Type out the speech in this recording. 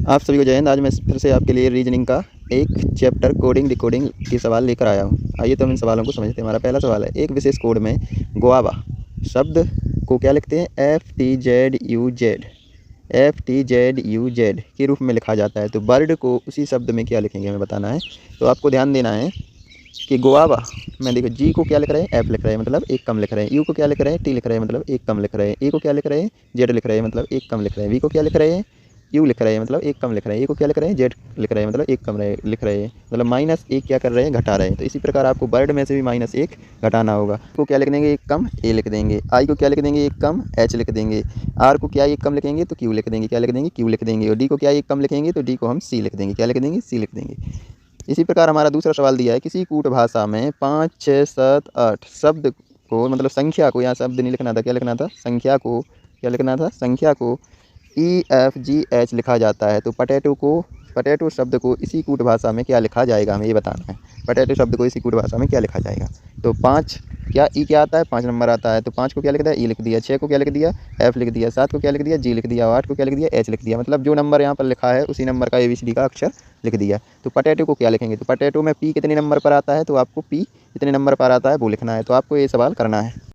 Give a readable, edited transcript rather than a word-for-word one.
आप सभी को जय हिंद। आज मैं फिर से आपके लिए रीजनिंग का एक चैप्टर कोडिंग डिकोडिंग के सवाल लेकर आया हूँ। आइए तो हम इन सवालों को समझते हैं। हमारा पहला सवाल है, एक विशेष कोड में गुआवा शब्द को क्या लिखते हैं? FTZUZ के रूप में लिखा जाता है। तो वर्ड को उसी शब्द में क्या लिखेंगे हमें बताना है। तो आपको ध्यान देना है कि गुआवा में देखो, जी को क्या लिख रहे हैं? एफ लिख रहे हैं, मतलब एक कम लिख रहे हैं। यू को क्या लिख रहे हैं? टी लिख रहे हैं, मतलब एक कम लिख रहे हैं। ए को क्या लिख रहे हैं? जेड लिख रहे हैं, मतलब एक कम लिख रहे हैं। वी को क्या लिख रहे हैं? यू लिख रहे हैं, मतलब एक कम लिख रहे हैं। ए को क्या लिख रहे हैं? जेड लिख रहे हैं, मतलब एक कम लिख रहे हैं, मतलब माइनस एक क्या कर रहे हैं? घटा रहे हैं। तो इसी प्रकार आपको वर्ड में से भी माइनस एक घटाना होगा। को क्या लिख देंगे? एक कम ए लिख देंगे। आई को क्या लिख देंगे? एक कम एच लिख देंगे। आर को क्या एक कम लिखेंगे? तो क्यू लिख देंगे। क्या लिख देंगे? क्यू लिख देंगे। और डी को क्या एक कम लिखेंगे? तो डी को हम सी लिख देंगे। क्या लिख देंगे? सी लिख देंगे। इसी प्रकार हमारा दूसरा सवाल दिया है, किसी कूट भाषा में 5, 6, 7, 8 शब्द को, मतलब संख्या को, यहाँ शब्द नहीं लिखना था, क्या लिखना था? संख्या को। क्या लिखना था? संख्या को EFGH लिखा जाता है। तो पटेटो शब्द को इसी कूट भाषा में क्या लिखा जाएगा, हमें ये बताना है। पटेटो शब्द को इसी कूट भाषा में क्या लिखा जाएगा? तो 5 क्या ई क्या आता है? 5 नंबर आता है। तो 5 को क्या लिख दिया? ई लिख दिया। 6 को क्या लिख दिया? एफ लिख दिया। 7 को क्या लिख दिया? जी लिख दिया। 8 को क्या लिख दिया? एच लिख दिया। मतलब जो नंबर यहाँ पर लिखा है उसी नंबर का ABCD का अक्षर लिख दिया। तो पटेटो को क्या लिखेंगे? तो पटेटो में पी कितने नंबर पर आता है? तो आपको पी कितने नंबर पर आता है वो लिखना है। तो आपको ये सवाल करना है।